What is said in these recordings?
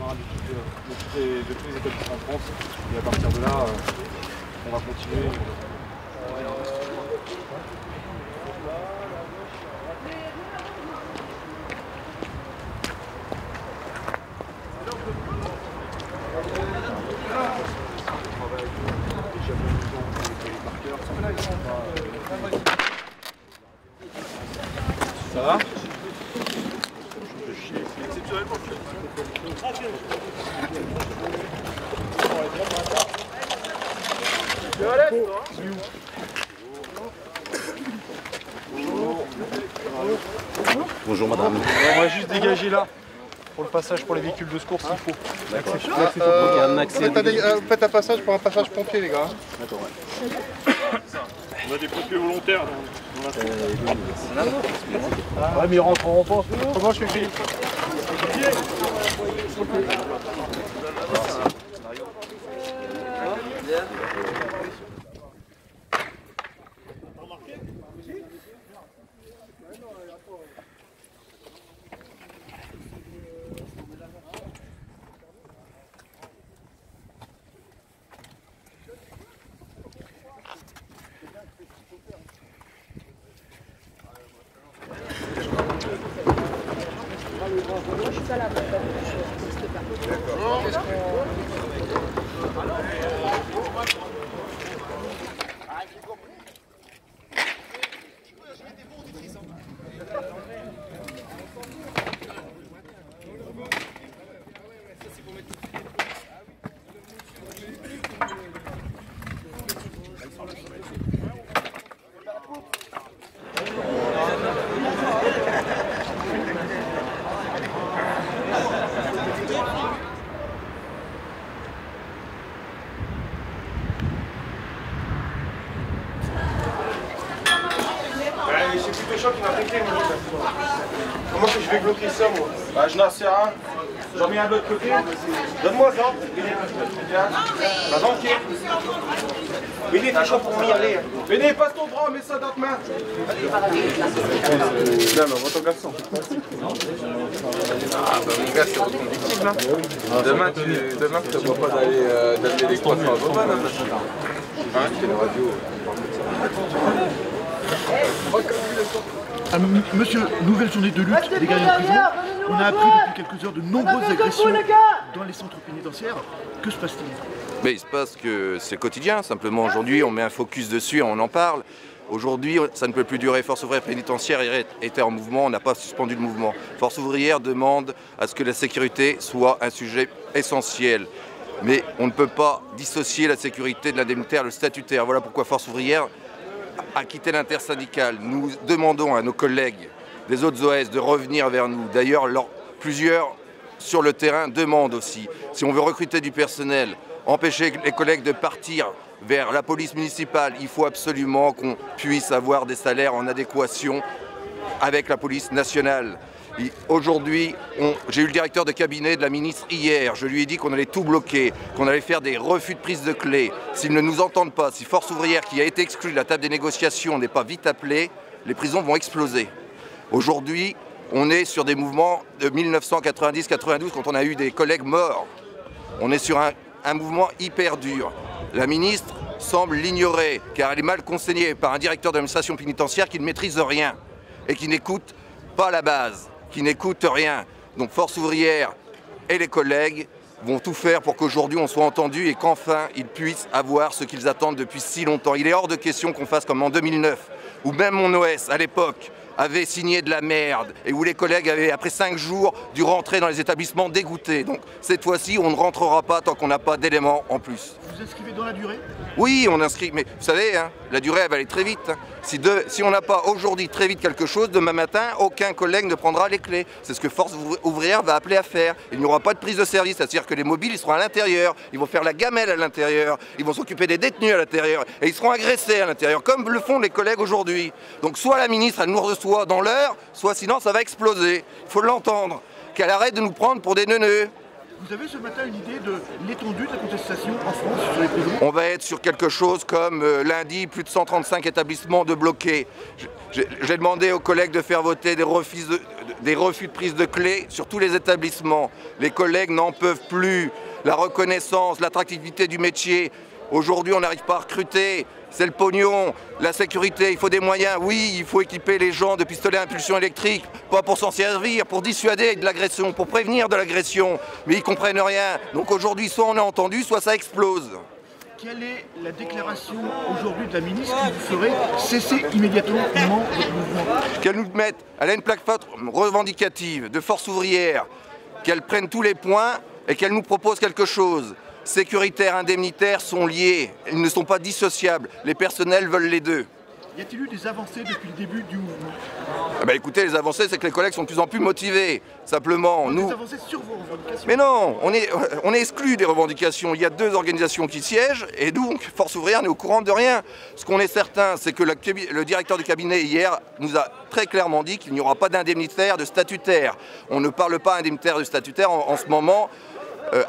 général de tous les établissements en France. Et à partir de là, on va continuer. Ça va? Bonjour madame. On va juste dégager là pour le passage pour les véhicules de secours s'il faut. Faites un passage pour un passage pompier les gars. D'accord, ouais. On a des pompiers volontaires. Ouais mais ils rentreront pas. Comment je fais Philippe? Moi je suis pas là, je n'existe pas. C'est plutôt chaud qui m'a pété moi. Comment que je vais bloquer ça moi? Bah je n'en sais rien. J'en mets un de l'autre côté. Donne-moi ça. Bah banquier. Béné, t'es chaud pour m'y aller. Béné, passe ton bras, mets ça dans ta main. Non, mais on ton garçon. Ah bah mon gars, c'est reconductible. Demain, tu ne vois pas d'aller les croix sur la bobane. Hein, c'est la radio. Monsieur, nouvelle journée de lutte des gardiens de prison. On a appris depuis quelques heures de nombreuses agressions dans les centres pénitentiaires. Que se passe-t-il? Mais il se passe que c'est quotidien, simplement aujourd'hui on met un focus dessus et on en parle. Aujourd'hui ça ne peut plus durer, Force ouvrière pénitentiaire était en mouvement, on n'a pas suspendu le mouvement. Force ouvrière demande à ce que la sécurité soit un sujet essentiel. Mais on ne peut pas dissocier la sécurité de l'indemnitaire, le statutaire. Voilà pourquoi Force ouvrière a quitté l'intersyndicale. Nous demandons à nos collègues des autres OS de revenir vers nous. D'ailleurs, plusieurs sur le terrain demandent aussi. Si on veut recruter du personnel, empêcher les collègues de partir vers la police municipale, il faut absolument qu'on puisse avoir des salaires en adéquation avec la police nationale. Aujourd'hui, j'ai eu le directeur de cabinet de la ministre hier, je lui ai dit qu'on allait tout bloquer, qu'on allait faire des refus de prise de clé. S'ils ne nous entendent pas, si Force ouvrière qui a été exclue de la table des négociations n'est pas vite appelée, les prisons vont exploser. Aujourd'hui, on est sur des mouvements de 1990-92 quand on a eu des collègues morts. On est sur un mouvement hyper dur. La ministre semble l'ignorer car elle est mal conseillée par un directeur d'administration pénitentiaire qui ne maîtrise rien et qui n'écoute pas la base, qui n'écoute rien. Donc Force ouvrière et les collègues vont tout faire pour qu'aujourd'hui on soit entendu et qu'enfin ils puissent avoir ce qu'ils attendent depuis si longtemps. Il est hors de question qu'on fasse comme en 2009, où même mon OS à l'époque avait signé de la merde et où les collègues avaient, après 5 jours, dû rentrer dans les établissements dégoûtés. Donc cette fois-ci, on ne rentrera pas tant qu'on n'a pas d'éléments en plus. Vous inscrivez dans la durée? Oui, on inscrit, mais vous savez, hein, la durée elle va aller très vite. Hein. Si on n'a pas aujourd'hui très vite quelque chose, demain matin, aucun collègue ne prendra les clés. C'est ce que Force ouvrière va appeler à faire. Il n'y aura pas de prise de service, c'est-à-dire que les mobiles ils seront à l'intérieur, ils vont faire la gamelle à l'intérieur, ils vont s'occuper des détenus à l'intérieur et ils seront agressés à l'intérieur, comme le font les collègues aujourd'hui. Donc soit la ministre elle nous reçoit dans l'heure, soit sinon ça va exploser. Il faut l'entendre, qu'elle arrête de nous prendre pour des neuneux. Vous avez ce matin une idée de l'étendue de la contestation en France sur les prisons? On va être sur quelque chose comme lundi, plus de 135 établissements de bloqués. J'ai demandé aux collègues de faire voter des refus de prise de clés sur tous les établissements. Les collègues n'en peuvent plus. La reconnaissance, l'attractivité du métier. Aujourd'hui, on n'arrive pas à recruter. C'est le pognon, la sécurité, il faut des moyens. Oui, il faut équiper les gens de pistolets à impulsion électrique, pas pour s'en servir, pour dissuader de l'agression, pour prévenir de l'agression. Mais ils ne comprennent rien. Donc aujourd'hui, soit on est entendu, soit ça explose. Quelle est la déclaration aujourd'hui de la ministre qui vous ferait cesser immédiatement votre mouvement? Qu'elle nous mette, elle a une plateforme revendicative de force ouvrière, qu'elle prenne tous les points et qu'elle nous propose quelque chose. Sécuritaire, indemnitaire sont liés, ils ne sont pas dissociables. Les personnels veulent les deux. Y a-t-il eu des avancées depuis le début du mouvement? Écoutez, les avancées, c'est que les collègues sont de plus en plus motivés. Simplement, nous... Des avancées sur vos revendications? Mais non, on est exclus des revendications. Il y a 2 organisations qui siègent et donc, Force ouvrière n'est au courant de rien. Ce qu'on est certain, c'est que le directeur du cabinet hier nous a très clairement dit qu'il n'y aura pas d'indemnitaire de statutaire. On ne parle pas indemnitaire de statutaire en ce moment.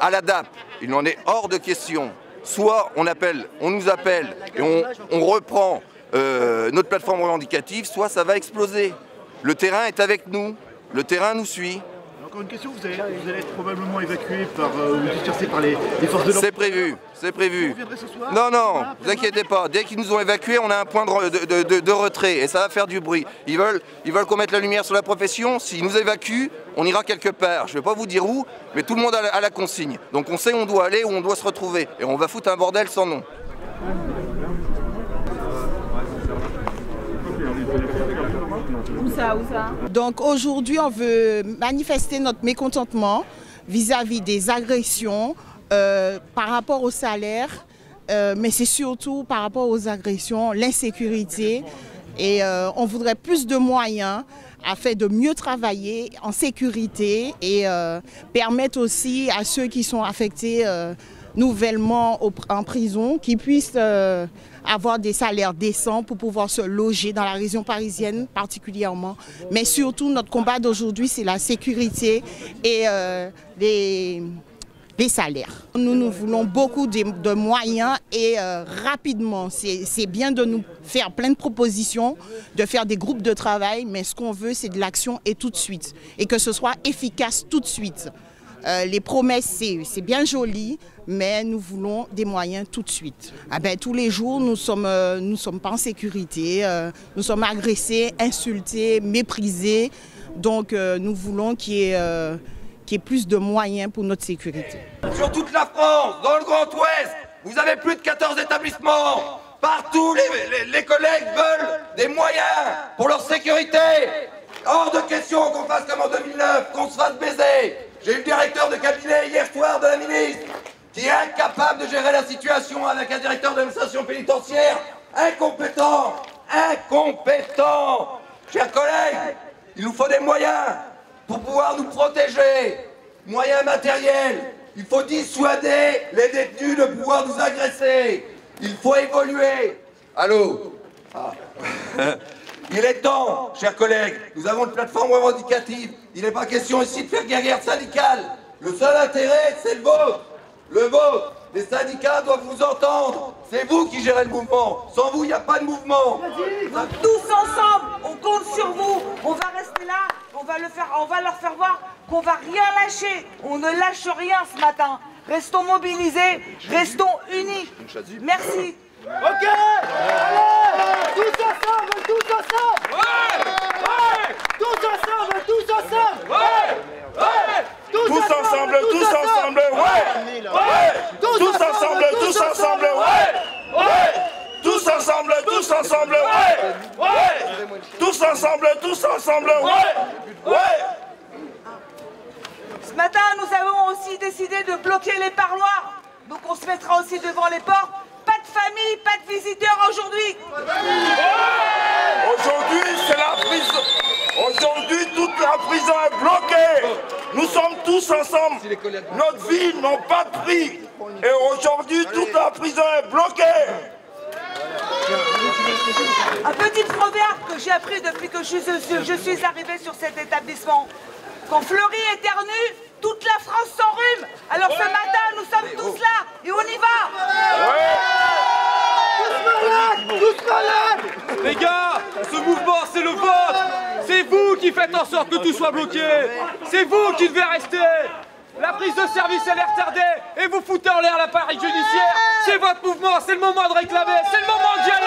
À la DAP, il en est hors de question. Soit on nous appelle et on reprend notre plateforme revendicative, soit ça va exploser. Le terrain est avec nous, le terrain nous suit. Encore une question, vous allez être probablement évacué ou dispersé par les forces de l'ordre. C'est prévu, c'est prévu. Vous reviendrez ce soir? Non, vous inquiétez pas. Dès qu'ils nous ont évacués, on a un point de retrait et ça va faire du bruit. Ils veulent qu'on mette la lumière sur la profession. S'ils nous évacuent, on ira quelque part. Je ne vais pas vous dire où, mais tout le monde a la consigne. Donc on sait où on doit aller, où on doit se retrouver. Et on va foutre un bordel sans nom. Où ça? Donc aujourd'hui, on veut manifester notre mécontentement vis-à-vis des agressions par rapport au salaire, mais c'est surtout par rapport aux agressions, l'insécurité. Et on voudrait plus de moyens afin de mieux travailler en sécurité et permettre aussi à ceux qui sont affectés nouvellement en prison, qui puissent avoir des salaires décents pour pouvoir se loger dans la région parisienne particulièrement. Mais surtout, notre combat d'aujourd'hui, c'est la sécurité et les salaires. Nous voulons beaucoup de moyens et rapidement. C'est bien de nous faire plein de propositions, de faire des groupes de travail, mais ce qu'on veut, c'est de l'action et tout de suite. Et que ce soit efficace tout de suite. Les promesses, c'est bien joli, mais nous voulons des moyens tout de suite. Tous les jours, nous sommes pas en sécurité, nous sommes agressés, insultés, méprisés. Donc nous voulons qu'il y ait plus de moyens pour notre sécurité. Sur toute la France, dans le Grand Ouest, vous avez plus de 14 établissements. Partout, les collègues veulent des moyens pour leur sécurité. Hors de question qu'on fasse comme en 2009, qu'on se fasse baiser. J'ai eu le directeur de cabinet hier soir de la ministre qui est incapable de gérer la situation avec un directeur d'administration pénitentiaire incompétent. Chers collègues, il nous faut des moyens pour pouvoir nous protéger. Moyens matériels. Il faut dissuader les détenus de pouvoir nous agresser. Il faut évoluer. Allô? Il est temps, chers collègues, nous avons une plateforme revendicative. Il n'est pas question ici de faire guerre syndicale. Le seul intérêt, c'est le vôtre. Le vôtre. Les syndicats doivent vous entendre. C'est vous qui gérez le mouvement. Sans vous, il n'y a pas de mouvement. Donc tous ensemble, on compte sur vous. On va rester là. On va leur faire voir qu'on va rien lâcher. On ne lâche rien ce matin. Restons mobilisés, restons unis. Merci. Ok. Allez, tous ensemble, tous ensemble. Ouais. Tous ensemble, tous ensemble. Ouais. Tous ensemble, tous ensemble. Ouais. Tous ensemble, tous ensemble. Ouais. Tous ensemble, tous ensemble. Ouais. Tous ensemble, tous ensemble. Ouais. Ce matin, nous avons aussi décidé de bloquer les parloirs. Donc on se mettra aussi devant les portes. Pas de famille, pas de visiteurs aujourd'hui. Aujourd'hui, c'est la prison. Aujourd'hui, toute la prison est bloquée. Nous sommes tous ensemble. Notre vie n'a pas de prix. Et aujourd'hui, toute la prison est bloquée. Un petit proverbe que j'ai appris depuis que je suis arrivée sur cet établissement. Quand Fleury éternue, toute la France s'enrhume. Alors ce matin, nous sommes tous là et on y va. Tous malades. Les gars, ce mouvement, c'est le vôtre. C'est vous qui faites en sorte que tout soit bloqué. C'est vous qui devez rester. La prise de service, elle est retardée. Et vous foutez en l'air l'appareil judiciaire. C'est votre mouvement, c'est le moment de réclamer. C'est le moment d'y aller.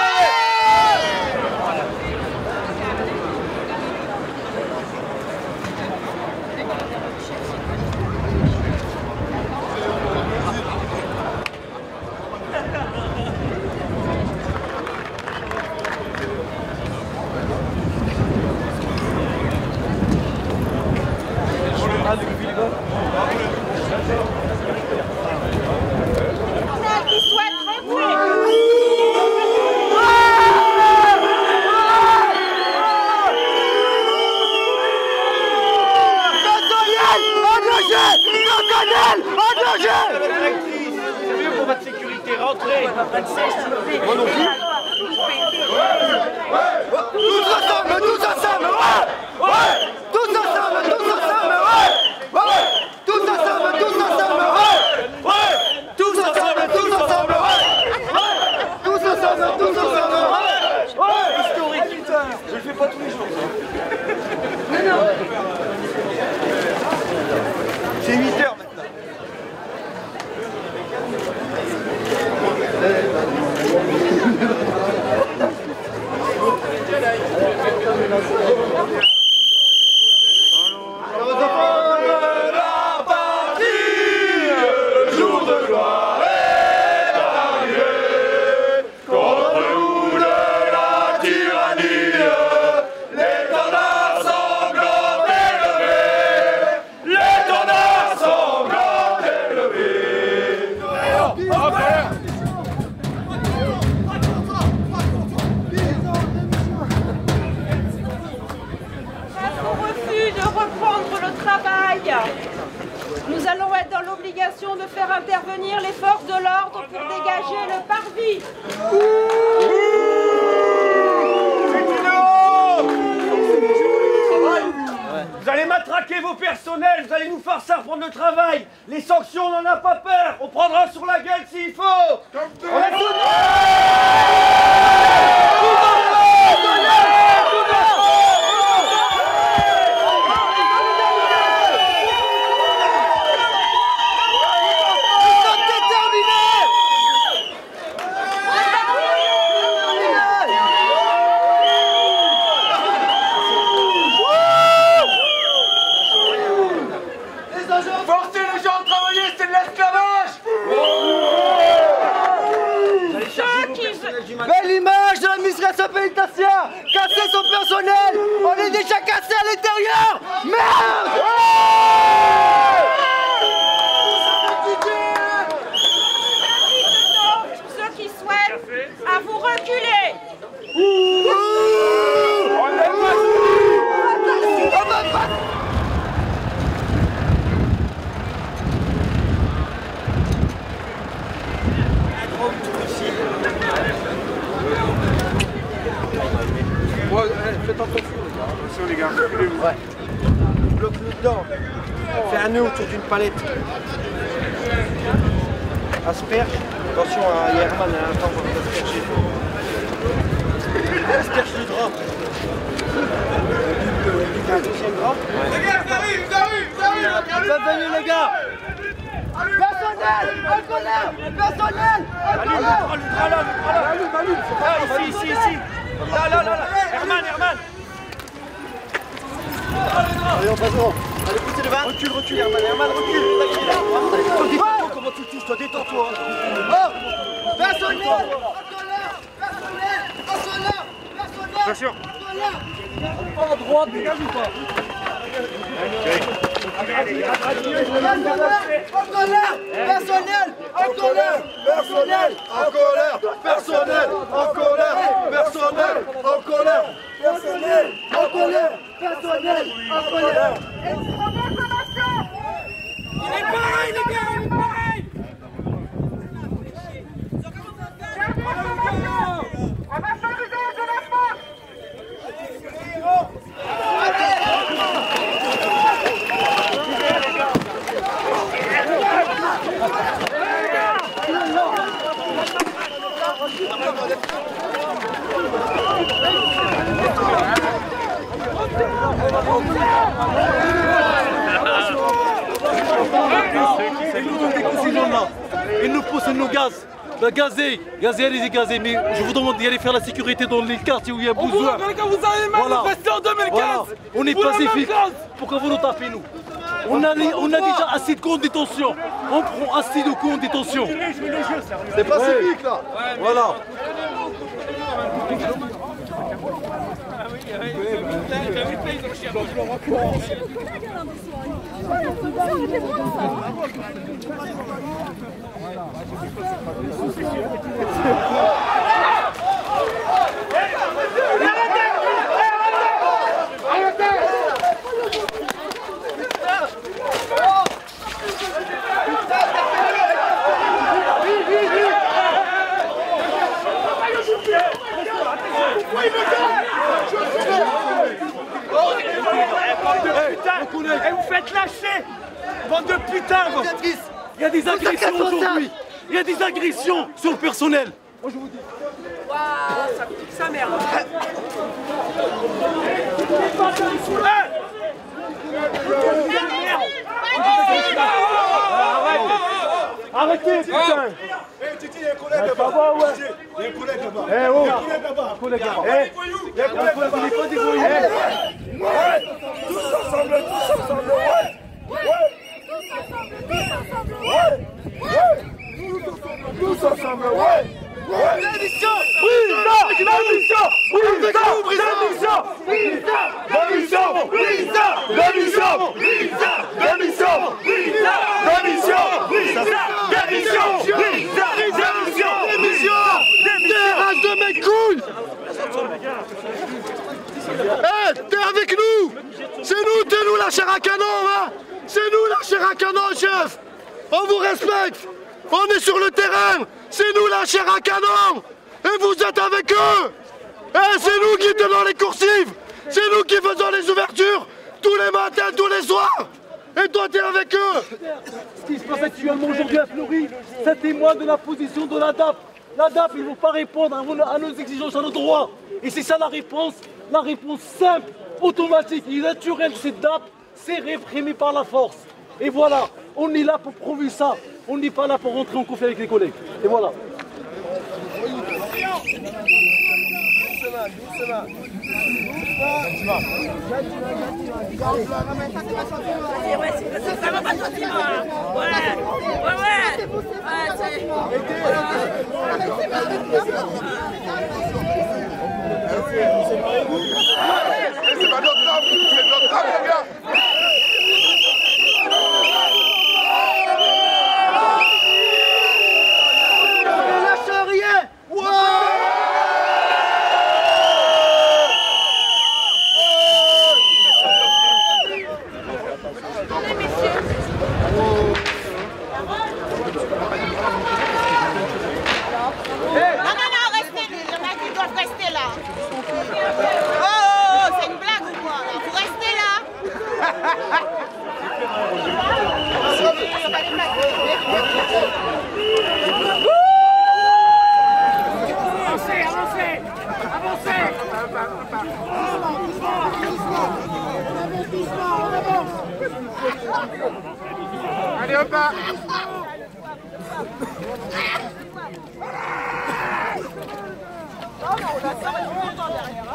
Qui souhaite rentrer. C'est mieux pour votre sécurité, rentrez. Moi non plus. Tous ensemble, tous ensemble, ouais. Tous ensemble, tous ensemble, ouais. Tous ensemble, tous ensemble, ouais. Tous ensemble, tous ensemble, ouais. Tous ensemble, tous ensemble, ouais. Historique, putain. Je le fais pas tous les jours. C'est 8 heures maintenant. Nous allons être dans l'obligation de faire intervenir les forces de l'ordre pour dégager le parvis. Vous allez matraquer vos personnels, vous allez nous forcer à reprendre le travail. Les sanctions, on n'en a pas peur. On prendra sur la gueule s'il faut. On est tous... Forcer les gens à travailler, c'est de l'esclavage. Belle image de l'administration pénitentiaire. Casser son personnel. On est déjà cassé à l'intérieur. Merde. Ceux qui souhaitent à vous reculer. Ouais, faites attention les gars. Ouais. Bloque-nous dedans. Fais un nœud autour d'une palette. Asperge. Attention, il y a Herman à l'instant pour asperger. Asperge du drap. Un deuxième drap. Les gars, ils arrivent. Venez les gars. Personnel, en colère. Personnel, en colère. Ici. Là. Herman. Allez, on passe devant. Allez, poussez le vin. Recule, Herman, recule. Détends-toi, comment tu touches, toi, détends-toi. Oh, personnel, en colère. Bien sûr. Pas en droite, dégage ou pas? Personnel, en colère. On est pareil, les gars, on est pareil. On va s'amuser de la France. Ils nous donnent des consignes là. Ils nous poussent, ils nous gazent. Gazez, allez-y gazer, mais je vous demande d'y aller faire la sécurité dans les quartiers où il y a besoin. Vous avez manifesté en 2015. Voilà. On est pacifique. Pourquoi vous nous tapez nous? On a déjà assez de camps de détention. On prend assez de camps de détention. C'est pacifique là. Voilà. Et vous faites lâcher, bande de putain. Il y a des agressions aujourd'hui. Il y a des agressions sur le personnel. Moi je vous dis. Waouh, ça pique sa mère. Arrêtez, putain. Titi, il y a un collègue là-bas. Il y a un collègue là-bas. Il y a un collègue là-bas. Il y a un collègue là-bas. Tous ensemble, ouais. Tous ensemble, ouais. Démission. Démarrage de mes couilles. T'es avec nous. C'est nous la chair à canon, hein. C'est nous la chair à canon, chef. On vous respecte. On est sur le terrain. C'est nous la chair à canon. Et vous êtes avec eux. C'est nous qui tenons les coursives. C'est nous qui faisons les ouvertures tous les matins, tous les soirs. Et toi, t'es avec eux. Ce qui se passe actuellement aujourd'hui à Fleury, ça témoigne de la position de la DAP. La DAP, ils ne vont pas répondre à nos exigences, à nos droits. Et c'est ça la réponse simple, automatique et naturelle de cette DAP, c'est réprimer par la force. Et voilà, on est là pour prouver ça. On n'est pas là pour rentrer en conflit avec les collègues. Et voilà. C'est pas notre table, c'est notre table, les gars. Ne lâche rien. Restez là. Oh, c'est une blague ou quoi? Vous restez là. Allez, hop là. On a ça derrière.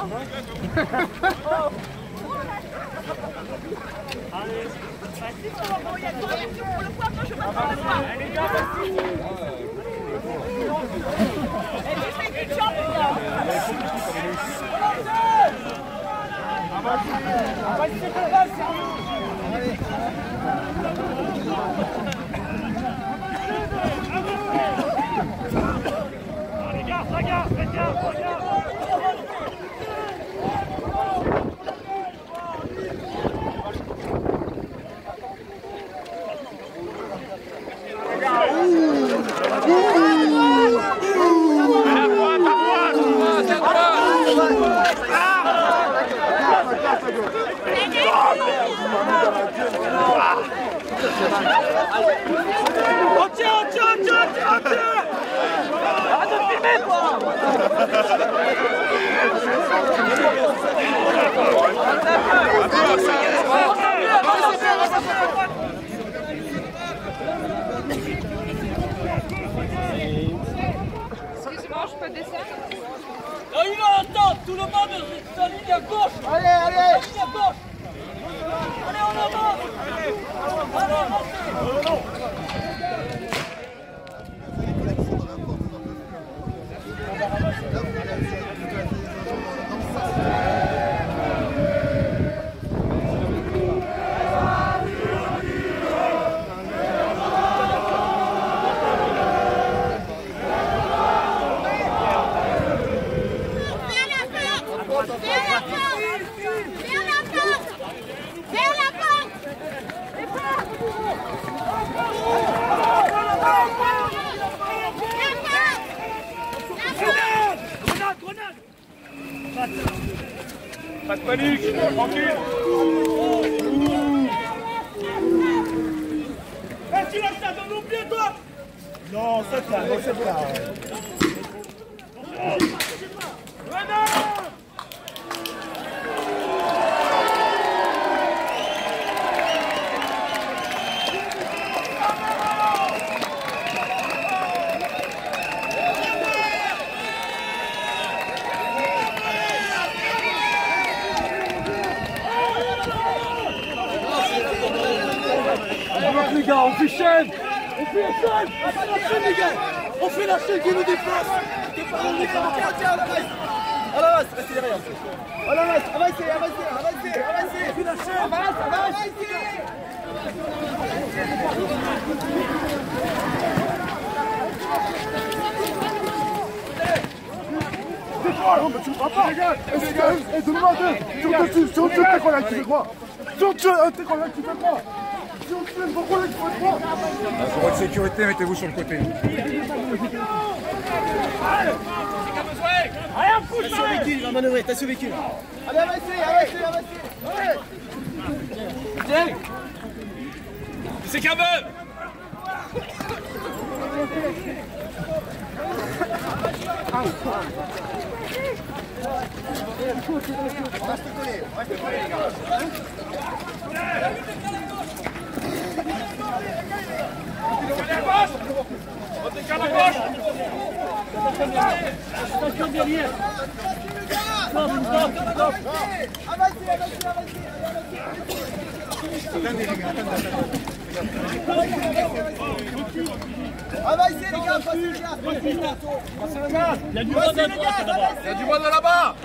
Arrête de filmer, quoi. Ça à gauche. Allez, allez. La ligne à gauche. Allez, on avance. Allez, avancez. Pas de panique, tranquille. Tu lâches ça dans nos pieds, toi. Non, c'est ça, c'est ça. Les gars, on fait chaîne. On fait la chaîne. On fait la chaîne, les gars. On fait la chaîne qui nous déplace. À la base, restez derrière. À la base, avancez, avancez, avancez, avancez. On fait la chaîne. Avance, avance. Non, mais tu me crois pas. Et donne-moi deux. Si on tue tes collègues, tu fais quoi? Si on tue tes collègues, tu fais quoi? Si on tue vos collègues, tu fais quoi? Pour votre sécurité, mettez-vous sur le côté. Allez, on pousse. T'as survécu, il va manœuvrer, t'as survécu. Allez, avancez, avancez, avancez. Tiens. C'est qu'un bœuf. Attention derrière. Stop, stop, stop. Avancez, avancez, avancez. Avancez les gars, passez le gaz, passez le gaz. Passez le gaz. Il y a du monde là-bas. Il y a du monde là-bas.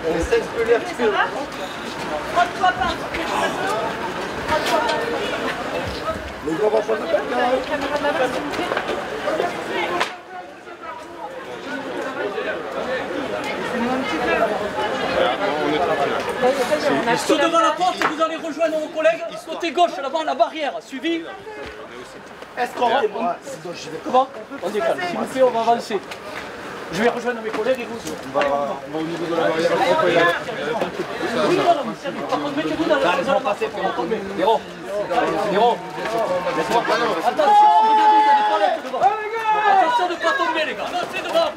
On essaie de se un petit peu. Frotte-toi pas. Frotte-toi pas. Les gars, on va pas se faire. Tout devant la porte, vous allez rejoindre vos collègues. Côté gauche, là-bas, la barrière. Suivi. Est-ce qu'on va... Comment? On décale. S'il vous plaît, on va avancer. Je vais rejoindre mes collègues et vous. On va au niveau de la barrière. Oui, non, non, mais c'est par contre, mettez-vous dans la passée pour tomber. Néron. Néron. Attention, regardez, il y a des toilettes devant. Attention de ne pas tomber, les gars. Avancez devant.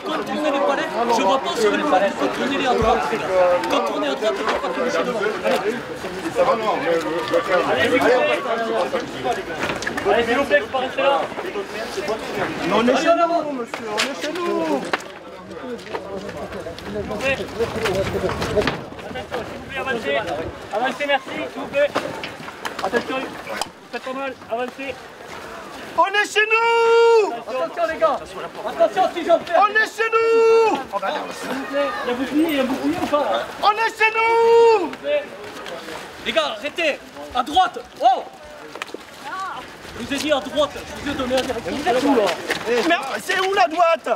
Contournez les palettes, je vois pas sur les palettes, contournez-les à droite. Contournez à droite pour pas tomber chez devant. Ça va, non? Allez, s'il vous plaît, faut pas rester là. On est chez nous, monsieur, on est chez nous. Avancez, avancez, merci, s'il vous plaît. Attention, faites pas mal, avancez. On est chez nous. Attention les gars, attention si j'en fais. On est chez nous. S'il vous plaît, il y a bouclier ou pas là? On est chez nous. Les gars, arrêtez. À droite. Oh. Je vous ai dit à droite, je vous ai donné la direction. Mais c'est où la droite?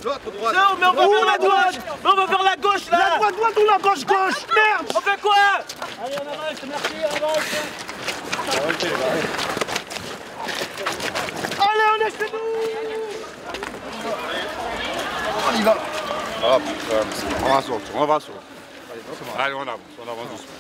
L'autre droite. Non, mais on va vers la droite. Mais on va vers la gauche là. La droite ou la gauche? Merde. On fait quoi? Allez, on avance, merci, on avance. Allez, on est chez nous. On y va. Ah putain, on va sortir, on va sortir. Allez, on avance doucement.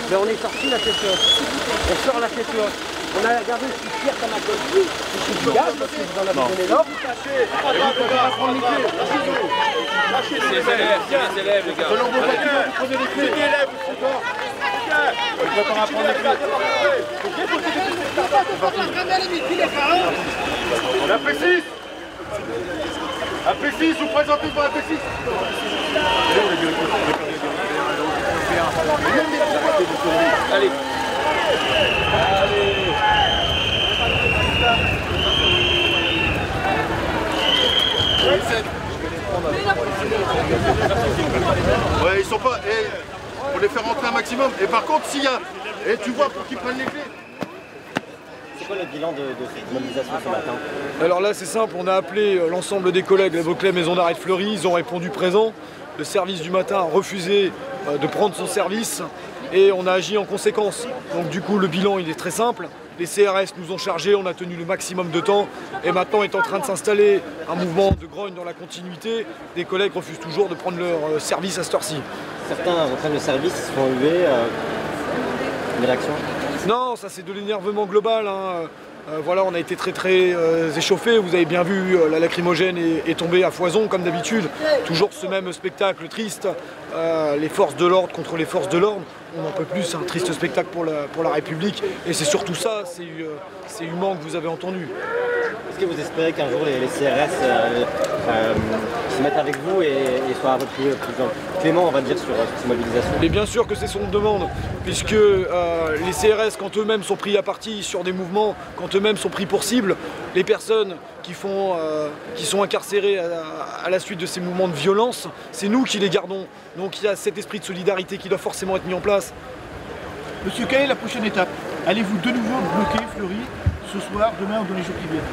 Mais on est sorti la tête haute. On sort la tête haute. On a regardé ce qui tire comme un collier. C'est du gaz, parce que vous en avez donné l'ordre. C'est les élèves, les gars. Selon vos voitures, vous prenez les clés. C'est des élèves, d'accord. On peut pas apprendre les clés. La P6. La P6, vous présentez pour la P6. Allez. Ouais, ils sont pas. Pour les faire rentrer un maximum. Et par contre, s'il y a. Et tu vois, pour qu'ils prennent les clés. C'est quoi le bilan de cette mobilisation ce matin? Alors là, c'est simple, on a appelé l'ensemble des collègues, la Vauclès Maison d'Arrêt de Fleury, ils ont répondu présent. Le service du matin a refusé de prendre son service et on a agi en conséquence. Donc du coup, le bilan, il est très simple. Les CRS nous ont chargés, on a tenu le maximum de temps et maintenant est en train de s'installer un mouvement de grogne dans la continuité. Des collègues refusent toujours de prendre leur service à cette heure-ci. Certains reprennent le service, ils se font huer. Une réaction? Non, ça c'est de l'énervement global. Voilà, on a été très échauffés. Vous avez bien vu, la lacrymogène est tombée à foison comme d'habitude. Toujours ce même spectacle triste. Les forces de l'ordre contre les forces de l'ordre. On n'en peut plus, c'est un triste spectacle pour la République. Et c'est surtout ça, c'est humain que vous avez entendu. Est-ce que vous espérez qu'un jour les CRS se mettent avec vous et soient un peu plus cléments, on va dire, sur ces mobilisations? Mais bien sûr que c'est son demande, puisque les CRS, quand eux-mêmes sont pris à partie sur des mouvements, quand eux-mêmes sont pris pour cible, les personnes qui sont incarcérées à la suite de ces mouvements de violence, c'est nous qui les gardons. Donc il y a cet esprit de solidarité qui doit forcément être mis en place. Monsieur, quelle est la prochaine étape? Allez-vous de nouveau bloquer Fleury ce soir, demain ou dans les jours qui viennent?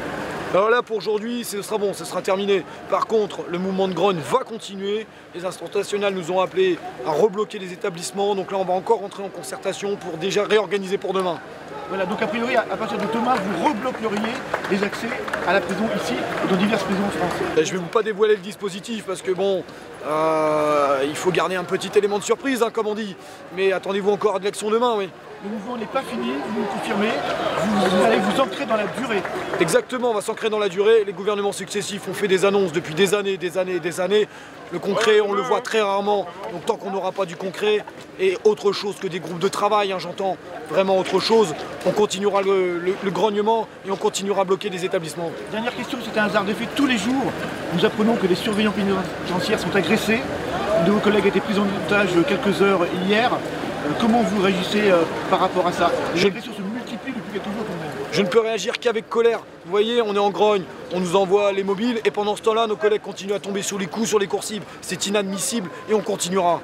Alors là, pour aujourd'hui, ce sera bon, ce sera terminé. Par contre, le mouvement de grogne va continuer. Les instances nationales nous ont appelés à rebloquer les établissements. Donc là, on va encore rentrer en concertation pour déjà réorganiser pour demain. Voilà, donc a priori, à partir de demain, vous rebloqueriez les accès à la prison ici et dans diverses prisons en France. Je ne vais pas dévoiler le dispositif parce que bon, il faut garder un petit élément de surprise, comme on dit. Mais attendez-vous encore à de l'action demain, oui. Le mouvement n'est pas fini, vous me confirmez, vous allez vous ancrer dans la durée. Exactement, on va s'ancrer dans la durée. Les gouvernements successifs ont fait des annonces depuis des années. Le concret, on le voit très rarement. Donc tant qu'on n'aura pas du concret et autre chose que des groupes de travail, j'entends vraiment autre chose, on continuera le grognement et on continuera à bloquer des établissements. Dernière question, c'est un hasard d'effet. Tous les jours, nous apprenons que des surveillants pénitentiaires sont agressés. Une de vos collègues a été prise en otage quelques heures hier. Comment vous réagissez par rapport à ça? Les agressions se multiplient depuis quelques jours quand même. Je ne peux réagir qu'avec colère. Vous voyez, on est en grogne, on nous envoie les mobiles et pendant ce temps-là, nos collègues continuent à tomber sur les coups, sur les coursives. C'est inadmissible et on continuera.